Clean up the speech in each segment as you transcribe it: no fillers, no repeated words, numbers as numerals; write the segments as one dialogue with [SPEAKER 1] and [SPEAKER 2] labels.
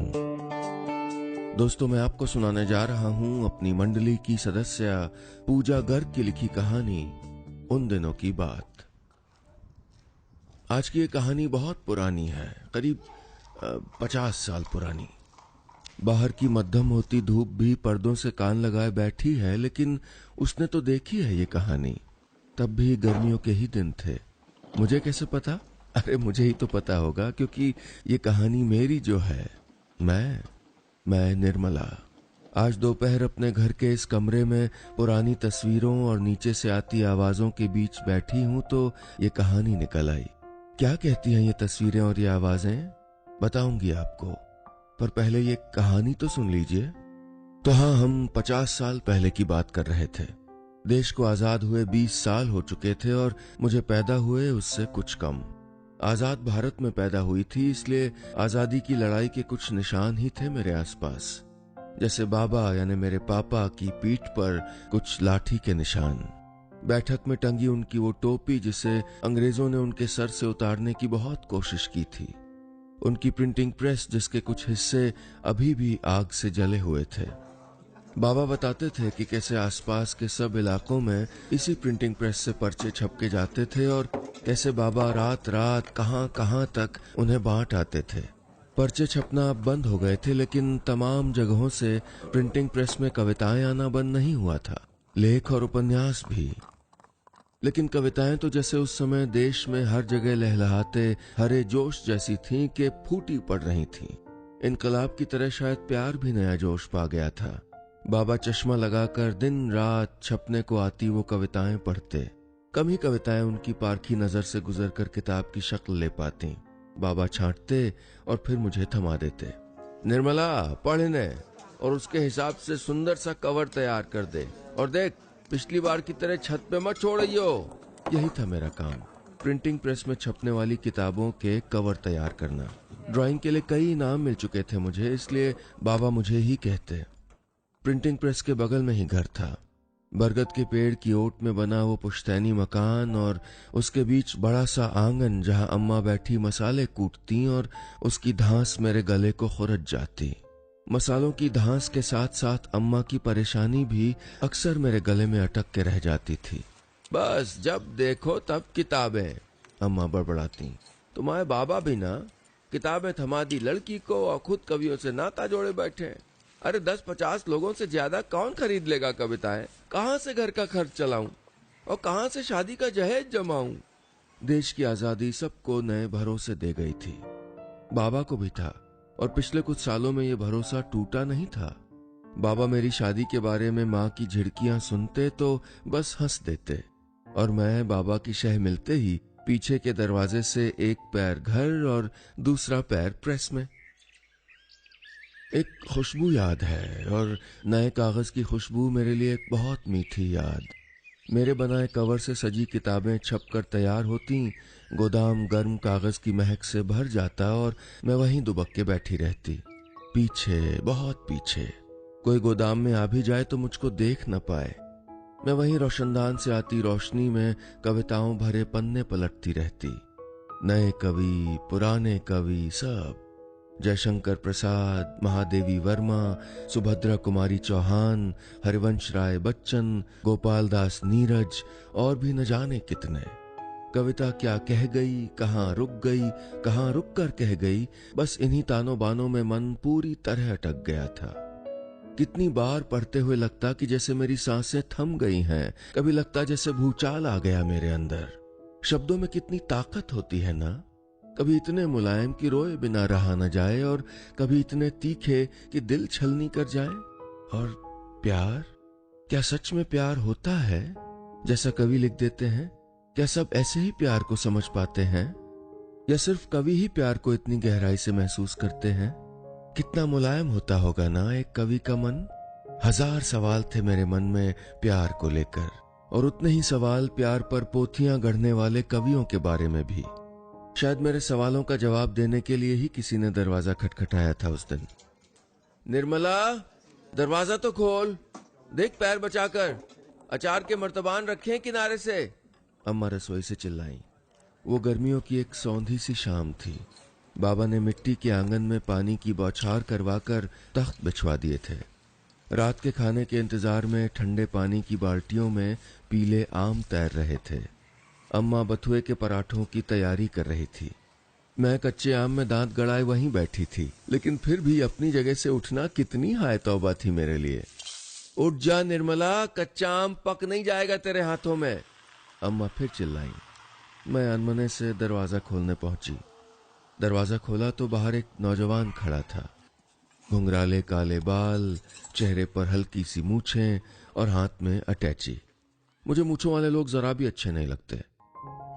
[SPEAKER 1] हूँ। दोस्तों, मैं आपको सुनाने जा रहा हूँ अपनी मंडली की सदस्य पूजा गर्ग की लिखी कहानी उन दिनों की बात। आज की ये कहानी बहुत पुरानी है, करीब 50 साल पुरानी। बाहर की मध्यम होती धूप भी पर्दों से कान लगाए बैठी है, लेकिन उसने तो देखी है ये कहानी। तब भी गर्मियों के ही दिन थे। मुझे कैसे पता? अरे मुझे ही तो पता होगा, क्योंकि ये कहानी मेरी जो है। मैं निर्मला आज दोपहर अपने घर के इस कमरे में पुरानी तस्वीरों और नीचे से आती आवाजों के बीच बैठी हूं तो ये कहानी निकल आई। क्या कहती हैं ये तस्वीरें और ये आवाजें, बताऊंगी आपको, पर पहले ये कहानी तो सुन लीजिए। तो हाँ, हम 50 साल पहले की बात कर रहे थे। देश को आजाद हुए 20 साल हो चुके थे और मुझे पैदा हुए उससे कुछ कम। आजाद भारत में पैदा हुई थी, इसलिए आजादी की लड़ाई के कुछ निशान ही थे मेरे आसपास, जैसे बाबा यानी मेरे पापा की पीठ पर कुछ लाठी के निशान, बैठक में टंगी उनकी वो टोपी जिसे अंग्रेजों ने उनके सर से उतारने की बहुत कोशिश की थी, उनकी प्रिंटिंग प्रेस जिसके कुछ हिस्से अभी भी आग से जले हुए थे। बाबा बताते थे कि कैसे आसपास के सब इलाकों में इसी प्रिंटिंग प्रेस से पर्चे छपके जाते थे और कैसे बाबा रात रात कहां तक उन्हें बांट आते थे। पर्चे छपना अब बंद हो गए थे, लेकिन तमाम जगहों से प्रिंटिंग प्रेस में कविताएं आना बंद नहीं हुआ था, लेख और उपन्यास भी। लेकिन कविताएं तो जैसे उस समय देश में हर जगह लहलहाते हरे जोश जैसी थीं कि फूटी पड़ रही थीं। इनकलाब की तरह शायद प्यार भी नया जोश पा गया था। बाबा चश्मा लगाकर दिन रात छपने को आती वो कविताएं पढ़ते। कम ही कविताएं उनकी पारखी नजर से गुजरकर किताब की शक्ल ले पाती। बाबा छांटते और फिर मुझे थमा देते। निर्मला, पढ़ इन्हें और उसके हिसाब से सुंदर सा कवर तैयार कर दे, और देख पिछली बार की तरह छत पे मत छोड़ियो। यही था मेरा काम, प्रिंटिंग प्रेस में छपने वाली किताबों के कवर तैयार करना। ड्राइंग के लिए कई इनाम मिल चुके थे मुझे, इसलिए बाबा मुझे ही कहते। प्रिंटिंग प्रेस के बगल में ही घर था। बरगद के पेड़ की ओट में बना वो पुश्तैनी मकान और उसके बीच बड़ा सा आंगन जहां अम्मा बैठी मसाले कूटती और उसकी धांस मेरे गले को खुरच जाती। मसालों की धांस के साथ साथ अम्मा की परेशानी भी अक्सर मेरे गले में अटक के रह जाती थी। बस जब देखो तब किताबें, अम्मा बड़बड़ाती। तुम्हारे बाबा भी ना किताबें थमा दी लड़की को और खुद कवियों से नाता जोड़े बैठे। अरे 10-50 लोगों से ज्यादा कौन खरीद लेगा कविताएं? कहाँ से घर का खर्च चलाऊं और कहाँ से शादी का जहेज जमाऊं? देश की आजादी सबको नए भरोसे दे गई थी। बाबा को भी था, और पिछले कुछ सालों में ये भरोसा टूटा नहीं था। बाबा मेरी शादी के बारे में माँ की झिड़कियां सुनते तो बस हंस देते, और मैं बाबा की शह मिलते ही पीछे के दरवाजे से एक पैर घर और दूसरा पैर प्रेस में। एक खुशबू याद है, और नए कागज की खुशबू मेरे लिए एक बहुत मीठी याद। मेरे बनाए कवर से सजी किताबें छपकर तैयार होती, गोदाम गर्म कागज की महक से भर जाता और मैं वहीं दुबक के बैठी रहती, पीछे, बहुत पीछे। कोई गोदाम में आ भी जाए तो मुझको देख न पाए। मैं वहीं रोशनदान से आती रोशनी में कविताओं भरे पन्ने पलटती रहती। नए कवि, पुराने कवि, सब। जयशंकर प्रसाद, महादेवी वर्मा, सुभद्रा कुमारी चौहान, हरिवंश राय बच्चन, गोपाल दास नीरज और भी न जाने कितने। कविता क्या कह गई, कहाँ रुक गई, कहाँ रुक कर कह गई, बस इन्हीं तानों बानों में मन पूरी तरह अटक गया था। कितनी बार पढ़ते हुए लगता कि जैसे मेरी सांसें थम गई हैं, कभी लगता जैसे भूचाल आ गया मेरे अंदर। शब्दों में कितनी ताकत होती है ना, कभी इतने मुलायम कि रोए बिना रहा न जाए, और कभी इतने तीखे कि दिल छलनी कर जाए। और प्यार, क्या सच में प्यार होता है जैसा कवि लिख देते हैं? क्या सब ऐसे ही प्यार को समझ पाते हैं, या सिर्फ कवि ही प्यार को इतनी गहराई से महसूस करते हैं? कितना मुलायम होता होगा ना एक कवि का मन। 1000 सवाल थे मेरे मन में प्यार को लेकर, और उतने ही सवाल प्यार पर पोथियां गढ़ने वाले कवियों के बारे में भी। शायद मेरे सवालों का जवाब देने के लिए ही किसी ने दरवाजा खटखटाया था उस दिन। निर्मला, दरवाजा तो खोल, देख पैर बचाकर, अचार के मर्तबान रखे हैं किनारे से, अम्मा रसोई से चिल्लाई। वो गर्मियों की एक सौंधी सी शाम थी। बाबा ने मिट्टी के आंगन में पानी की बौछार करवाकर तख्त बिछवा दिए थे। रात के खाने के इंतजार में ठंडे पानी की बाल्टियों में पीले आम तैर रहे थे। अम्मा बथुए के पराठों की तैयारी कर रही थी। मैं कच्चे आम में दांत गड़ाए वहीं बैठी थी, लेकिन फिर भी अपनी जगह से उठना कितनी हाय तौबा थी मेरे लिए। उठ जा निर्मला, कच्चा आम पक नहीं जाएगा तेरे हाथों में, अम्मा फिर चिल्लाई। मैं अनमने से दरवाजा खोलने पहुंची। दरवाजा खोला तो बाहर एक नौजवान खड़ा था। घुंघराले काले बाल, चेहरे पर हल्की सी मूछें और हाथ में अटैची। मुझे मूछों वाले लोग जरा भी अच्छे नहीं लगते।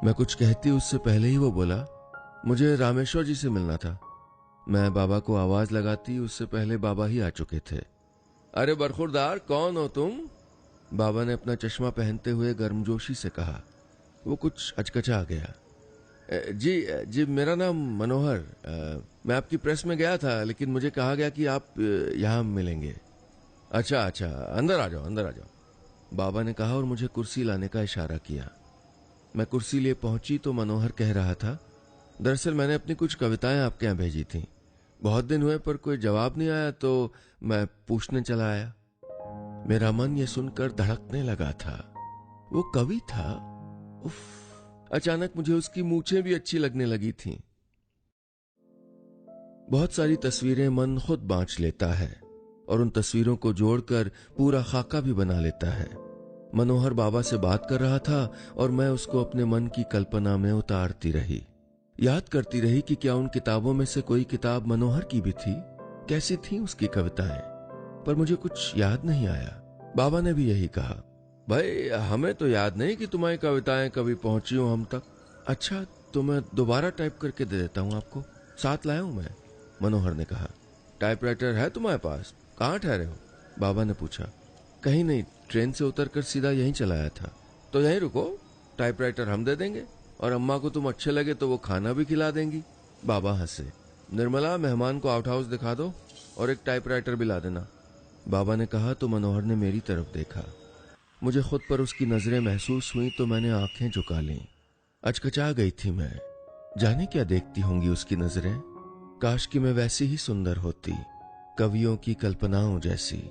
[SPEAKER 1] मैं कुछ कहती उससे पहले ही वो बोला, मुझे रामेश्वर जी से मिलना था। मैं बाबा को आवाज लगाती उससे पहले बाबा ही आ चुके थे। अरे बरखुरदार, कौन हो तुम? बाबा ने अपना चश्मा पहनते हुए गर्मजोशी से कहा। वो कुछ अचकचा गया। जी जी, मेरा नाम मनोहर। मैं आपकी प्रेस में गया था, लेकिन मुझे कहा गया कि आप यहाँ मिलेंगे। अच्छा अच्छा, अंदर आ जाओ, अंदर आ जाओ, बाबा ने कहा और मुझे कुर्सी लाने का इशारा किया। मैं कुर्सी लिए पहुंची तो मनोहर कह रहा था, दरअसल मैंने अपनी कुछ कविताएं आपके यहाँ भेजी थी। बहुत दिन हुए पर कोई जवाब नहीं आया तो मैं पूछने चला आया। मेरा मन ये सुनकर धड़कने लगा था। वो कवि था। उफ, अचानक मुझे उसकी मूछें भी अच्छी लगने लगी थीं। बहुत सारी तस्वीरें मन खुद बांच लेता है और उन तस्वीरों को जोड़कर पूरा खाका भी बना लेता है। मनोहर बाबा से बात कर रहा था और मैं उसको अपने मन की कल्पना में उतारती रही। याद करती रही कि क्या उन किताबों में से कोई किताब मनोहर की भी थी, कैसी थी उसकी कविताएं, पर मुझे कुछ याद नहीं आया। बाबा ने भी यही कहा, भाई हमें तो याद नहीं कि तुम्हारी कविताएं कभी पहुंची हो हम तक। अच्छा, तो मैं दोबारा टाइप करके दे देता हूं आपको, साथ लाया हूं मैं, मनोहर ने कहा। टाइपराइटर है तुम्हारे पास? कहाँ ठहरे हो? बाबा ने पूछा। कहीं नहीं, ट्रेन से उतरकर सीधा यहीं चलाया था। तो यहीं रुको, टाइपराइटर हम दे देंगे और अम्मा को तुम अच्छे लगे तो वो खाना भी खिला देंगी। बाबा हंसे। निर्मला, मेहमान को आउट हाउस दिखा दो और एक टाइपराइटर भी ला देना, बाबा ने कहा तो मनोहर ने मेरी तरफ देखा। मुझे खुद पर उसकी नजरें महसूस हुई तो मैंने आंखें झुका लीं। अचकचा गई थी मैं। जाने क्या देखती होंगी उसकी नजरें। काश कि मैं वैसी ही सुंदर होती, कवियों की कल्पनाओं जैसी।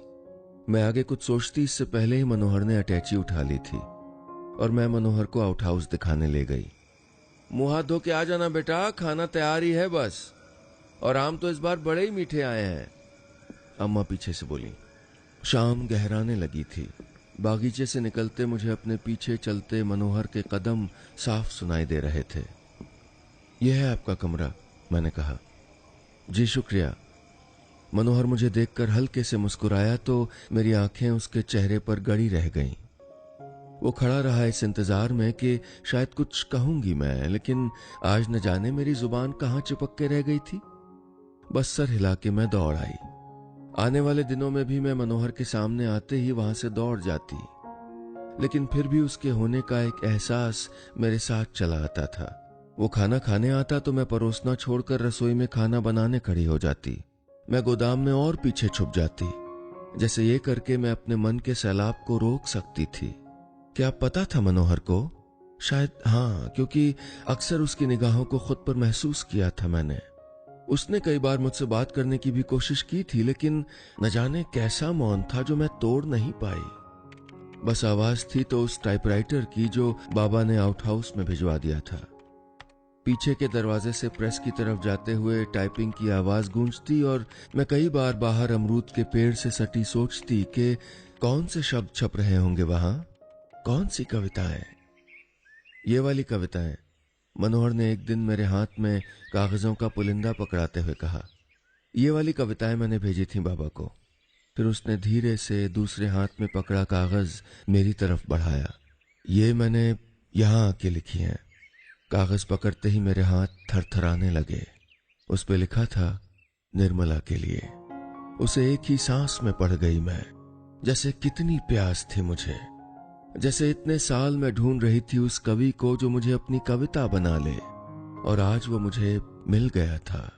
[SPEAKER 1] मैं आगे कुछ सोचती इससे पहले ही मनोहर ने अटैची उठा ली थी और मैं मनोहर को आउट हाउस दिखाने ले गई। मुंह हाथ धो के आ जाना बेटा, खाना तैयार ही है बस। और आम तो इस बार बड़े ही मीठे आए हैं, अम्मा पीछे से बोली। शाम गहराने लगी थी। बागीचे से निकलते मुझे अपने पीछे चलते मनोहर के कदम साफ सुनाई दे रहे थे। यह है आपका कमरा, मैंने कहा। जी शुक्रिया। मनोहर मुझे देखकर हल्के से मुस्कुराया तो मेरी आंखें उसके चेहरे पर गड़ी रह गईं। वो खड़ा रहा इस इंतजार में कि शायद कुछ कहूंगी मैं, लेकिन आज न जाने मेरी जुबान कहाँ चिपक के रह गई थी। बस सर हिला के मैं दौड़ आई। आने वाले दिनों में भी मैं मनोहर के सामने आते ही वहां से दौड़ जाती, लेकिन फिर भी उसके होने का एक एहसास मेरे साथ चला आता था। वो खाना खाने आता तो मैं परोसना छोड़कर रसोई में खाना बनाने खड़ी हो जाती। मैं गोदाम में और पीछे छुप जाती, जैसे ये करके मैं अपने मन के सैलाब को रोक सकती थी। क्या पता था मनोहर को? शायद हाँ, क्योंकि अक्सर उसकी निगाहों को खुद पर महसूस किया था मैंने। उसने कई बार मुझसे बात करने की भी कोशिश की थी, लेकिन न जाने कैसा मौन था जो मैं तोड़ नहीं पाई। बस आवाज थी तो उस टाइपराइटर की जो बाबा ने आउट हाउस में भिजवा दिया था। पीछे के दरवाजे से प्रेस की तरफ जाते हुए टाइपिंग की आवाज गूंजती और मैं कई बार बाहर अमरूद के पेड़ से सटी सोचती कि कौन से शब्द छप रहे होंगे वहां, कौन सी कविताएं। ये वाली कविताएं, मनोहर ने एक दिन मेरे हाथ में कागजों का पुलिंदा पकड़ाते हुए कहा। ये वाली कविताएं मैंने भेजी थी बाबा को। फिर उसने धीरे से दूसरे हाथ में पकड़ा कागज मेरी तरफ बढ़ाया। ये मैंने यहां आके लिखी हैं। कागज पकड़ते ही मेरे हाथ थरथराने लगे। उस पे लिखा था, निर्मला के लिए। उसे एक ही सांस में पढ़ गई मैं। जैसे कितनी प्यास थी मुझे, जैसे इतने साल मैं ढूंढ रही थी उस कवि को जो मुझे अपनी कविता बना ले, और आज वो मुझे मिल गया था।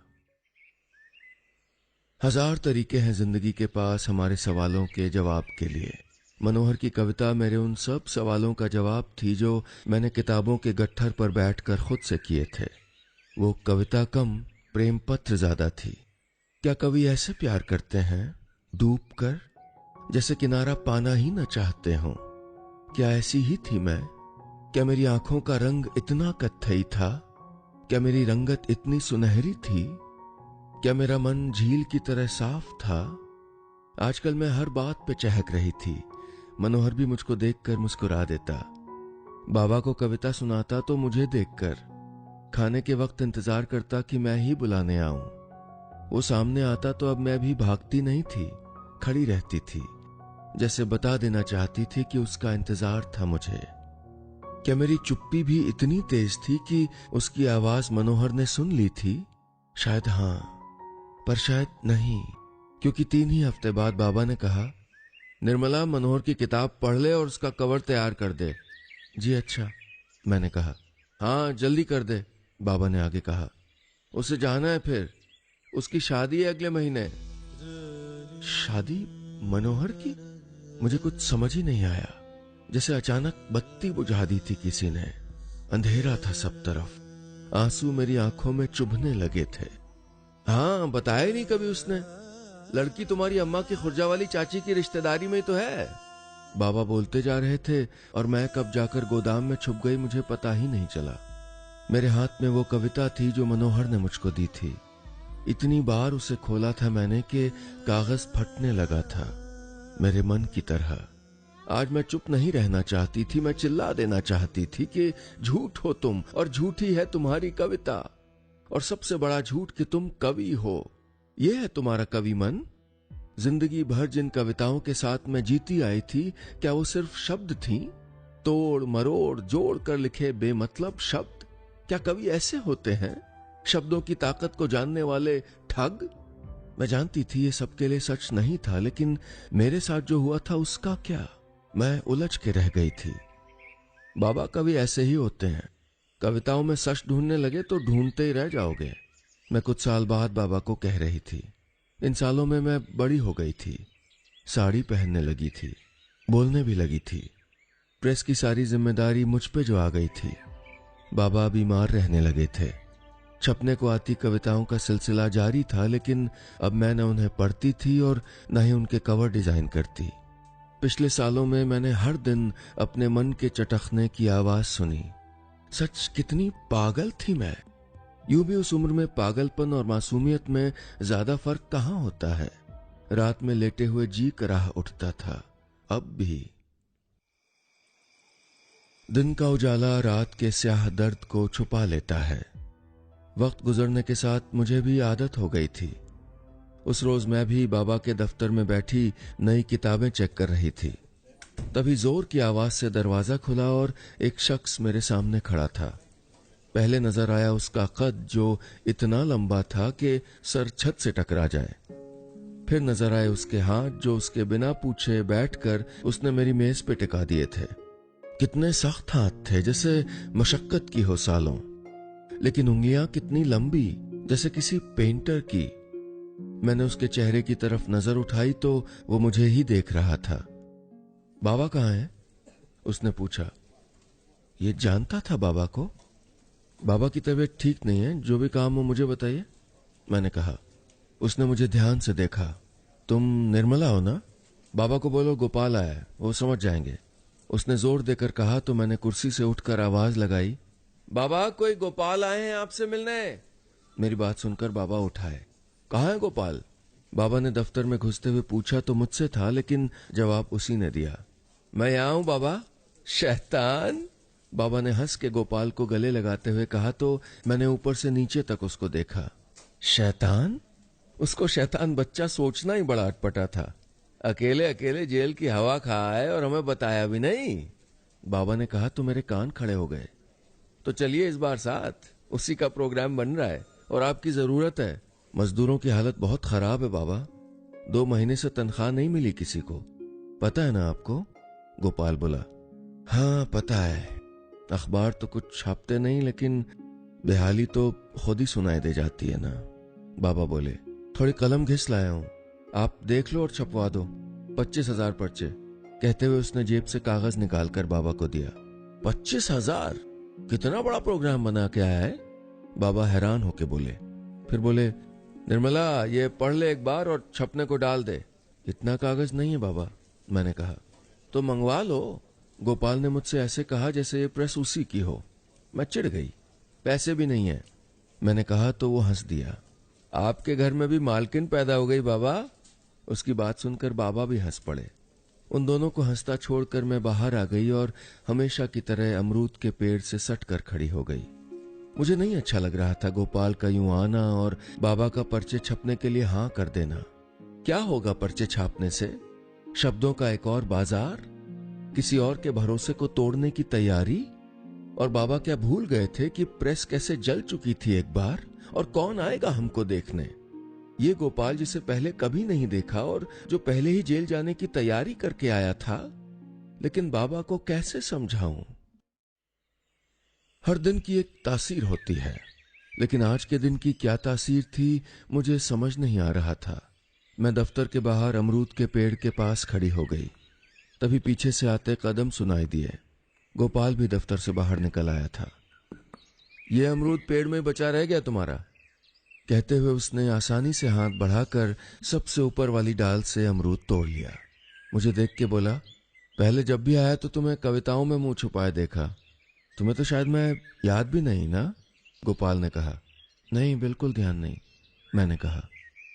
[SPEAKER 1] हजार तरीके हैं जिंदगी के पास हमारे सवालों के जवाब के लिए। मनोहर की कविता मेरे उन सब सवालों का जवाब थी जो मैंने किताबों के गट्ठर पर बैठकर खुद से किए थे। वो कविता कम, प्रेम पत्र ज्यादा थी। क्या कवि ऐसे प्यार करते हैं डूब कर, जैसे किनारा पाना ही न चाहते हों? क्या ऐसी ही थी मैं? क्या मेरी आंखों का रंग इतना कत्थई था? क्या मेरी रंगत इतनी सुनहरी थी? क्या मेरा मन झील की तरह साफ था? आजकल मैं हर बात पे चहक रही थी। मनोहर भी मुझको देखकर मुस्कुरा देता। बाबा को कविता सुनाता तो मुझे देखकर। खाने के वक्त इंतजार करता कि मैं ही बुलाने आऊं। वो सामने आता तो अब मैं भी भागती नहीं थी, खड़ी रहती थी, जैसे बता देना चाहती थी कि उसका इंतजार था मुझे। क्या मेरी चुप्पी भी इतनी तेज थी कि उसकी आवाज मनोहर ने सुन ली थी? शायद हां, पर शायद नहीं, क्योंकि 3 ही हफ्ते बाद बाबा ने कहा, निर्मला, मनोहर की किताब पढ़ ले और उसका कवर तैयार कर दे। जी अच्छा, मैंने कहा। हाँ, जल्दी कर दे, बाबा ने आगे कहा। उसे जाना है, फिर उसकी शादी है अगले महीने। शादी मनोहर की? मुझे कुछ समझ ही नहीं आया। जैसे अचानक बत्ती बुझा दी थी किसी ने। अंधेरा था सब तरफ। आंसू मेरी आंखों में चुभने लगे थे। हाँ, बताया ही नहीं कभी उसने। लड़की तुम्हारी अम्मा की खुर्जा वाली चाची की रिश्तेदारी में ही तो है। बाबा बोलते जा रहे थे और मैं कब जाकर गोदाम में छुप गई मुझे पता ही नहीं चला। मेरे हाथ में वो कविता थी जो मनोहर ने मुझको दी थी। इतनी बार उसे खोला था मैंने कि कागज फटने लगा था, मेरे मन की तरह। आज मैं चुप नहीं रहना चाहती थी, मैं चिल्ला देना चाहती थी कि झूठ हो तुम और झूठी है तुम्हारी कविता, और सबसे बड़ा झूठ कि तुम कवि हो। ये है तुम्हारा कवि मन? जिंदगी भर जिन कविताओं के साथ मैं जीती आई थी, क्या वो सिर्फ शब्द थीं? तोड़ मरोड़ जोड़ कर लिखे बेमतलब शब्द? क्या कवि ऐसे होते हैं, शब्दों की ताकत को जानने वाले ठग? मैं जानती थी ये सबके लिए सच नहीं था, लेकिन मेरे साथ जो हुआ था उसका क्या? मैं उलझ के रह गई थी। बाबा कवि ऐसे ही होते हैं, कविताओं में सच ढूंढने लगे तो ढूंढते ही रह जाओगे। मैं कुछ साल बाद बाबा को कह रही थी। इन सालों में मैं बड़ी हो गई थी, साड़ी पहनने लगी थी, बोलने भी लगी थी। प्रेस की सारी जिम्मेदारी मुझ पे जो आ गई थी। बाबा बीमार रहने लगे थे। छपने को आती कविताओं का सिलसिला जारी था, लेकिन अब मैं न उन्हें पढ़ती थी और न ही उनके कवर डिजाइन करती। पिछले सालों में मैंने हर दिन अपने मन के चटखने की आवाज सुनी। सच कितनी पागल थी मैं। यूं भी उस उम्र में पागलपन और मासूमियत में ज्यादा फर्क कहां होता है। रात में लेटे हुए जी कराह उठता था। अब भी दिन का उजाला रात के स्याह दर्द को छुपा लेता है। वक्त गुजरने के साथ मुझे भी आदत हो गई थी। उस रोज मैं भी बाबा के दफ्तर में बैठी नई किताबें चेक कर रही थी। तभी जोर की आवाज से दरवाजा खुला और एक शख्स मेरे सामने खड़ा था। पहले नजर आया उसका कद जो इतना लंबा था कि सर छत से टकरा जाए। फिर नजर आए उसके हाथ जो उसके बिना पूछे बैठकर उसने मेरी मेज पे टिका दिए थे। कितने सख्त हाथ थे, जैसे मशक्कत की हो सालों, लेकिन उंगलियां कितनी लंबी, जैसे किसी पेंटर की। मैंने उसके चेहरे की तरफ नजर उठाई तो वो मुझे ही देख रहा था। बाबा कहाँ हैं? उसने पूछा। ये जानता था बाबा को। बाबा की तबीयत ठीक नहीं है, जो भी काम हो मुझे बताइए, मैंने कहा। उसने मुझे ध्यान से देखा। तुम निर्मला हो ना? बाबा को बोलो गोपाल आया है, वो समझ जाएंगे, उसने जोर देकर कहा। तो मैंने कुर्सी से उठकर आवाज लगाई, बाबा कोई गोपाल आए हैं आपसे मिलने। मेरी बात सुनकर बाबा उठाए। कहाँ है गोपाल? बाबा ने दफ्तर में घुसते हुए पूछा तो मुझसे था, लेकिन जवाब उसी ने दिया। मैं यहां हूं बाबा। शैतान, बाबा ने हंस के गोपाल को गले लगाते हुए कहा। तो मैंने ऊपर से नीचे तक उसको देखा। शैतान? उसको शैतान बच्चा सोचना ही बड़ा अटपटा था। अकेले अकेले जेल की हवा खाए और हमें बताया भी नहीं। बाबा ने कहा तो मेरे कान खड़े हो गए। तो चलिए इस बार साथ, उसी का प्रोग्राम बन रहा है और आपकी जरूरत है। मजदूरों की हालत बहुत खराब है बाबा। 2 महीने से तनख्वाह नहीं मिली किसी को, पता है ना आपको? गोपाल बोला। हाँ पता है, अखबार तो कुछ छापते नहीं, लेकिन बेहाली तो खुद ही सुनाई दे जाती है ना। बाबा बोले। थोड़ी कलम घिस लाया हूं, आप देख लो और छपवा दो। 25,000 पर्चे, कहते हुए उसने जेब से कागज निकालकर बाबा को दिया। 25,000? कितना बड़ा प्रोग्राम बना के आया है? बाबा हैरान होके बोले। फिर बोले, निर्मला ये पढ़ ले एक बार और छपने को डाल दे। इतना कागज नहीं है बाबा, मैंने कहा। तो मंगवा लो। गोपाल ने मुझसे ऐसे कहा जैसे ये प्रेस उसी की हो। मैं चिढ़ गई। पैसे भी नहीं है, मैंने कहा तो वो हंस दिया। आपके घर में भी मालकिन पैदा हो गई बाबा। उसकी बात सुनकर बाबा भी हंस पड़े। उन दोनों को हंसता छोड़कर मैं बाहर आ गई और हमेशा की तरह अमरूद के पेड़ से सट कर खड़ी हो गई। मुझे नहीं अच्छा लग रहा था गोपाल का यूं आना और बाबा का पर्चे छपने के लिए हाँ कर देना। क्या होगा पर्चे छापने से? शब्दों का एक और बाजार, किसी और के भरोसे को तोड़ने की तैयारी। और बाबा क्या भूल गए थे कि प्रेस कैसे जल चुकी थी एक बार, और कौन आएगा हमको देखने? ये गोपाल जिसे पहले कभी नहीं देखा और जो पहले ही जेल जाने की तैयारी करके आया था। लेकिन बाबा को कैसे समझाऊं? हर दिन की एक तासीर होती है, लेकिन आज के दिन की क्या तासीर थी मुझे समझ नहीं आ रहा था। मैं दफ्तर के बाहर अमरूद के पेड़ के पास खड़ी हो गई। तभी पीछे से आते कदम सुनाई दिए। गोपाल भी दफ्तर से बाहर निकल आया था। ये अमरूद पेड़ में बचा रह गया तुम्हारा, कहते हुए उसने आसानी से हाथ बढ़ाकर सबसे ऊपर वाली डाल से अमरूद तोड़ लिया। मुझे देख के बोला, पहले जब भी आया तो तुम्हें कविताओं में मुंह छुपाए देखा। तुम्हें तो शायद मैं याद भी नहीं ना? गोपाल ने कहा। नहीं, बिल्कुल ध्यान नहीं, मैंने कहा।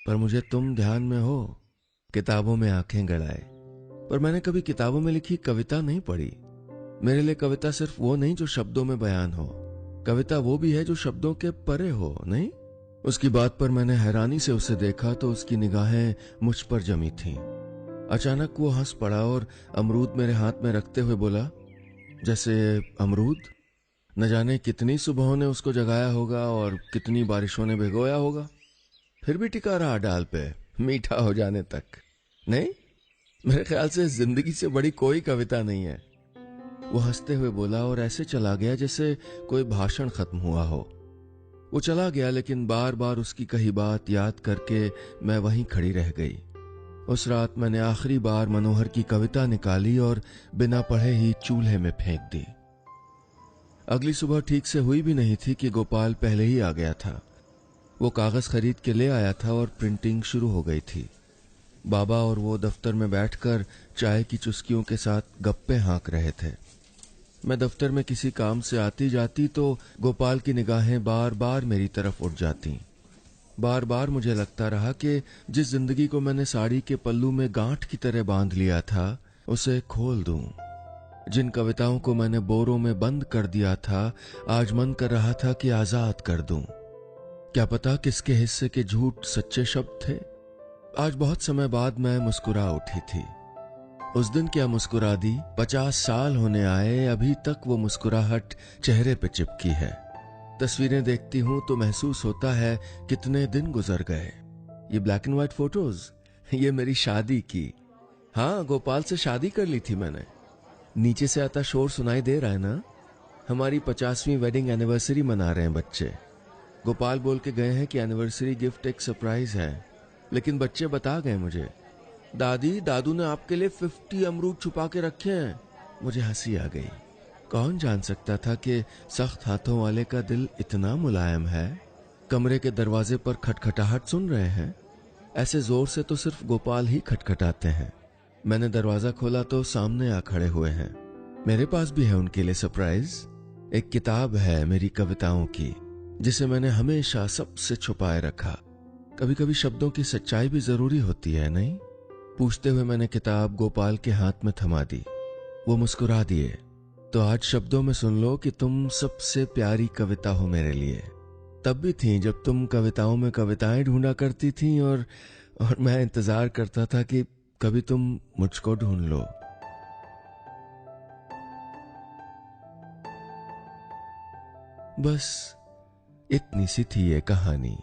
[SPEAKER 1] पर मुझे तुम ध्यान में हो। किताबों में आंखें गड़ाए। पर मैंने कभी किताबों में लिखी कविता नहीं पढ़ी। मेरे लिए कविता सिर्फ वो नहीं जो शब्दों में बयान हो। कविता वो भी है जो शब्दों के परे हो, नहीं? उसकी बात पर मैंने हैरानी से उसे देखा तो उसकी निगाहें मुझ पर जमी थीं। अचानक वो हंस पड़ा और अमरूद मेरे हाथ में रखते हुए बोला, जैसे अमरूद न जाने कितनी सुबहों ने उसको जगाया होगा और कितनी बारिशों ने भिगोया होगा, फिर भी टिका रहा डाल पे मीठा हो जाने तक। नहीं, मेरे ख्याल से जिंदगी से बड़ी कोई कविता नहीं है। वो हंसते हुए बोला और ऐसे चला गया जैसे कोई भाषण खत्म हुआ हो। वो चला गया, लेकिन बार बार उसकी कही बात याद करके मैं वहीं खड़ी रह गई। उस रात मैंने आखिरी बार मनोहर की कविता निकाली और बिना पढ़े ही चूल्हे में फेंक दी। अगली सुबह ठीक से हुई भी नहीं थी कि गोपाल पहले ही आ गया था। वो कागज खरीद के ले आया था और प्रिंटिंग शुरू हो गई थी। बाबा और वो दफ्तर में बैठकर चाय की चुस्कियों के साथ गप्पे हाँक रहे थे। मैं दफ्तर में किसी काम से आती जाती तो गोपाल की निगाहें बार बार मेरी तरफ उठ जाती। बार बार मुझे लगता रहा कि जिस जिंदगी को मैंने साड़ी के पल्लू में गांठ की तरह बांध लिया था उसे खोल दूं। जिन कविताओं को मैंने बोरों में बंद कर दिया था, आज मन कर रहा था कि आजाद कर दूं। क्या पता किसके हिस्से के झूठ सच्चे शब्द थे। आज बहुत समय बाद मैं मुस्कुरा उठी थी। उस दिन क्या मुस्कुरा दी, 50 साल होने आए, अभी तक वो मुस्कुराहट चेहरे पे चिपकी है। तस्वीरें देखती हूं तो महसूस होता है कितने दिन गुजर गए। ये ब्लैक एंड व्हाइट फोटोज, ये मेरी शादी की। हाँ, गोपाल से शादी कर ली थी मैंने। नीचे से आता शोर सुनाई दे रहा है ना? हमारी 50वीं वेडिंग एनिवर्सरी मना रहे हैं बच्चे। गोपाल बोल के गए हैं कि एनिवर्सरी गिफ्ट एक सरप्राइज है, लेकिन बच्चे बता गए मुझे, दादी दादू ने आपके लिए 50 अमरूद छुपा के रखे हैं। मुझे हंसी आ गई। कौन जान सकता था कि सख्त हाथों वाले का दिल इतना मुलायम है। कमरे के दरवाजे पर खटखटाहट सुन रहे हैं। ऐसे जोर से तो सिर्फ गोपाल ही खटखटाते हैं। मैंने दरवाजा खोला तो सामने आ खड़े हुए हैं। मेरे पास भी है उनके लिए सरप्राइज। एक किताब है मेरी कविताओं की, जिसे मैंने हमेशा सबसे छुपाए रखा। कभी कभी शब्दों की सच्चाई भी जरूरी होती है, नहीं? पूछते हुए मैंने किताब गोपाल के हाथ में थमा दी। वो मुस्कुरा दिए। तो आज शब्दों में सुन लो कि तुम सबसे प्यारी कविता हो मेरे लिए। तब भी थी जब तुम कविताओं में कविताएं ढूंढा करती थी और मैं इंतजार करता था कि कभी तुम मुझको ढूंढ लो। बस इतनी सी थी ये कहानी।